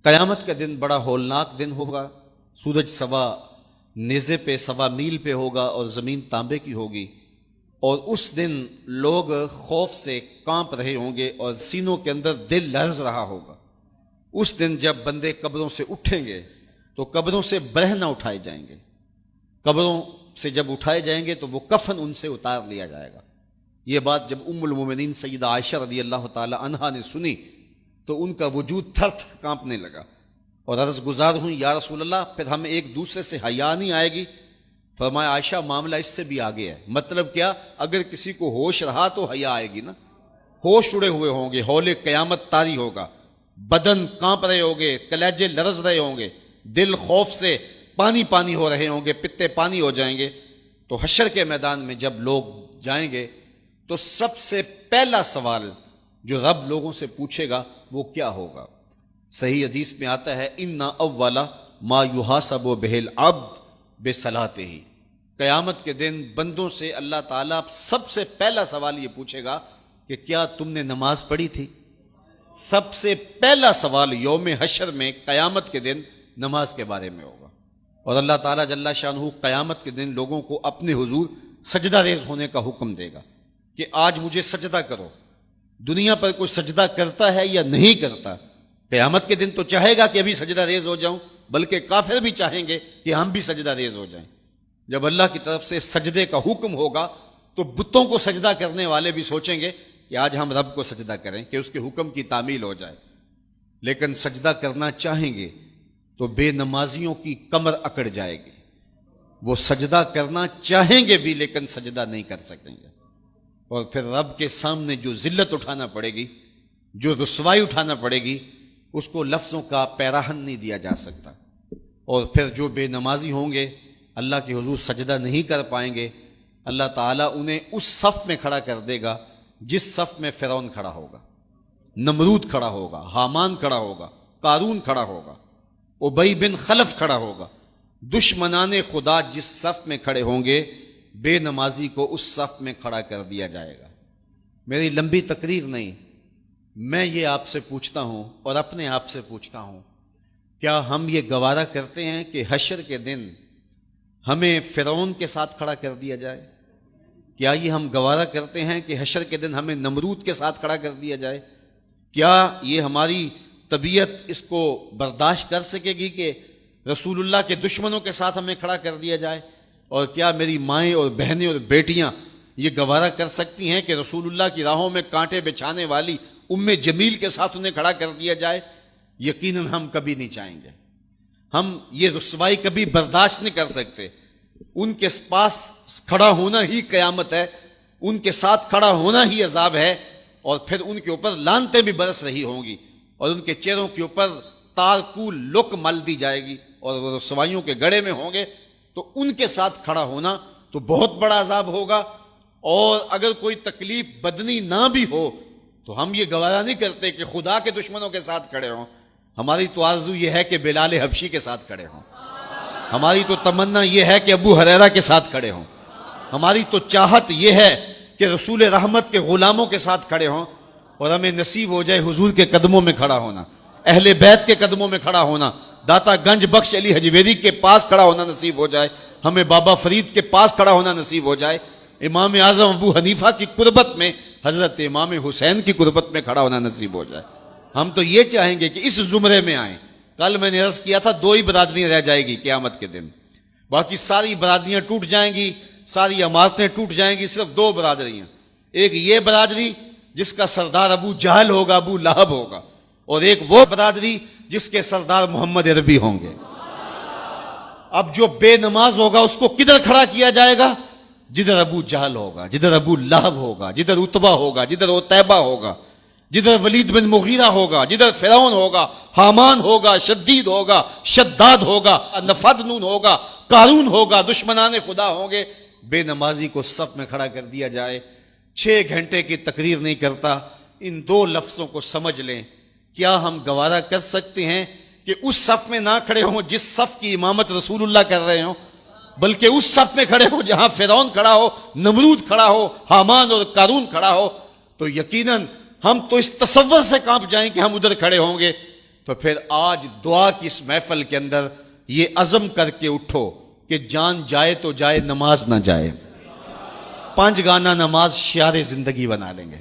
قیامت کا دن بڑا ہولناک دن ہوگا. سورج سوا نیزے پہ سوا میل پہ ہوگا اور زمین تانبے کی ہوگی، اور اس دن لوگ خوف سے کانپ رہے ہوں گے اور سینوں کے اندر دل لرز رہا ہوگا. اس دن جب بندے قبروں سے اٹھیں گے تو قبروں سے برہ نہ اٹھائے جائیں گے. قبروں سے جب اٹھائے جائیں گے تو وہ کفن ان سے اتار لیا جائے گا. یہ بات جب ام المومنین سیدہ عائشہ رضی اللہ تعالی عنہا نے سنی تو ان کا وجود تھر تھر کانپنے لگا اور عرض گزار ہوئی، یا رسول اللہ پھر ہمیں ایک دوسرے سے حیا نہیں آئے گی؟ فرمایا عائشہ معاملہ اس سے بھی آگے ہے. مطلب کیا؟ اگر کسی کو ہوش رہا تو حیا آئے گی نا. ہوش اڑے ہوئے ہوں گے، ہول قیامت طاری ہوگا، بدن کانپ رہے ہوں گے، کلیجے لرز رہے ہوں گے، دل خوف سے پانی پانی ہو رہے ہوں گے، پتے پانی ہو جائیں گے. تو حشر کے میدان میں جب لوگ جائیں گے تو سب سے پہلا سوال جو رب لوگوں سے پوچھے گا وہ کیا ہوگا؟ صحیح حدیث میں آتا ہے ان اول ما یحاسب بہ العبد بصلاۃہ. قیامت کے دن بندوں سے اللہ تعالیٰ سب سے پہلا سوال یہ پوچھے گا کہ کیا تم نے نماز پڑھی تھی؟ سب سے پہلا سوال یوم حشر میں قیامت کے دن نماز کے بارے میں ہوگا. اور اللہ تعالیٰ جل شانہ قیامت کے دن لوگوں کو اپنے حضور سجدہ ریز ہونے کا حکم دے گا کہ آج مجھے سجدہ کرو. دنیا پر کوئی سجدہ کرتا ہے یا نہیں کرتا؟ قیامت کے دن تو چاہے گا کہ ابھی سجدہ ریز ہو جاؤں، بلکہ کافر بھی چاہیں گے کہ ہم بھی سجدہ ریز ہو جائیں. جب اللہ کی طرف سے سجدے کا حکم ہوگا تو بتوں کو سجدہ کرنے والے بھی سوچیں گے کہ آج ہم رب کو سجدہ کریں کہ اس کے حکم کی تعمیل ہو جائے. لیکن سجدہ کرنا چاہیں گے تو بے نمازیوں کی کمر اکڑ جائے گی. وہ سجدہ کرنا چاہیں گے بھی لیکن سجدہ نہیں کر سکیں گے. اور پھر رب کے سامنے جو ذلت اٹھانا پڑے گی، جو رسوائی اٹھانا پڑے گی، اس کو لفظوں کا پیراہن نہیں دیا جا سکتا. اور پھر جو بے نمازی ہوں گے اللہ کے حضور سجدہ نہیں کر پائیں گے، اللہ تعالیٰ انہیں اس صف میں کھڑا کر دے گا جس صف میں فرعون کھڑا ہوگا، نمرود کھڑا ہوگا، حامان کھڑا ہوگا، قارون کھڑا ہوگا، ابی بن خلف کھڑا ہوگا. دشمنان خدا جس صف میں کھڑے ہوں گے بے نمازی کو اس صف میں کھڑا کر دیا جائے گا. میری لمبی تقریر نہیں، میں یہ آپ سے پوچھتا ہوں اور اپنے آپ سے پوچھتا ہوں، کیا ہم یہ گوارا کرتے ہیں کہ حشر کے دن ہمیں فرعون کے ساتھ کھڑا کر دیا جائے؟ کیا یہ ہم گوارا کرتے ہیں کہ حشر کے دن ہمیں نمرود کے ساتھ کھڑا کر دیا جائے؟ کیا یہ ہماری طبیعت اس کو برداشت کر سکے گی کہ رسول اللہ کے دشمنوں کے ساتھ ہمیں کھڑا کر دیا جائے؟ اور کیا میری مائیں اور بہنیں اور بیٹیاں یہ گوارا کر سکتی ہیں کہ رسول اللہ کی راہوں میں کانٹے بچھانے والی ام جمیل کے ساتھ انہیں کھڑا کر دیا جائے؟ یقیناً ہم کبھی نہیں چاہیں گے. ہم یہ رسوائی کبھی برداشت نہیں کر سکتے. ان کے پاس کھڑا ہونا ہی قیامت ہے، ان کے ساتھ کھڑا ہونا ہی عذاب ہے، اور پھر ان کے اوپر لعنتیں بھی برس رہی ہوں گی اور ان کے چہروں کے اوپر تارکول لک مل دی جائے گی اور وہ رسوائیوں کے گڑے میں ہوں گے. تو ان کے ساتھ کھڑا ہونا تو بہت بڑا عذاب ہوگا. اور اگر کوئی تکلیف بدنی نہ بھی ہو تو ہم یہ گوارا نہیں کرتے کہ خدا کے دشمنوں کے ساتھ کھڑے ہوں. ہماری تو آرزو یہ ہے کہ بلال حبشی کے ساتھ کھڑے ہوں. ہماری تو تمنا یہ ہے کہ ابو ہریرہ کے ساتھ کھڑے ہوں. ہماری تو چاہت یہ ہے کہ رسول رحمت کے غلاموں کے ساتھ کھڑے ہوں. اور ہمیں نصیب ہو جائے حضور کے قدموں میں کھڑا ہونا، اہل بیت کے قدموں میں کھڑا ہونا، داتا گنج بخش علی حجویری کے پاس کھڑا ہونا نصیب ہو جائے، ہمیں بابا فرید کے پاس کھڑا ہونا نصیب ہو جائے، امام اعظم ابو حنیفہ کی قربت میں، حضرت امام حسین کی قربت میں کھڑا ہونا نصیب ہو جائے. ہم تو یہ چاہیں گے کہ اس زمرے میں آئیں. کل میں نے عرض کیا تھا 2 ہی برادریاں رہ جائے گی قیامت کے دن، باقی ساری برادریاں ٹوٹ جائیں گی، ساری عمارتیں ٹوٹ جائیں گی. صرف 2 برادریاں، ایک یہ برادری جس کا سردار ابو جہل ہوگا، ابو لہب ہوگا، اور ایک وہ برادری جس کے سردار محمد عربی ہوں گے. اب جو بے نماز ہوگا اس کو کدھر کھڑا کیا جائے گا؟ جدھر ابو جہل ہوگا، جدھر ابو لہب ہوگا، جدھر عتبہ ہوگا، جدھر عتیبہ ہوگا، جدھر ولید بن مغیرہ ہوگا، جدھر فرعون ہوگا، حامان ہوگا، شدید ہوگا، شداد ہوگا، نفدنون ہوگا، قارون ہوگا، دشمنان خدا ہوں گے. بے نمازی کو صف میں کھڑا کر دیا جائے. 6 گھنٹے کی تقریر نہیں کرتا، ان 2 لفظوں کو سمجھ لیں. کیا ہم گوارا کر سکتے ہیں کہ اس صف میں نہ کھڑے ہوں جس صف کی امامت رسول اللہ کر رہے ہوں، بلکہ اس صف میں کھڑے ہوں جہاں فرعون کھڑا ہو، نمرود کھڑا ہو، حامان اور قارون کھڑا ہو؟ تو یقیناً ہم تو اس تصور سے کانپ جائیں کہ ہم ادھر کھڑے ہوں گے. تو پھر آج دعا کی اس محفل کے اندر یہ عزم کر کے اٹھو کہ جان جائے تو جائے، نماز نہ جائے. 5 گانا نماز شعار زندگی بنا لیں گے.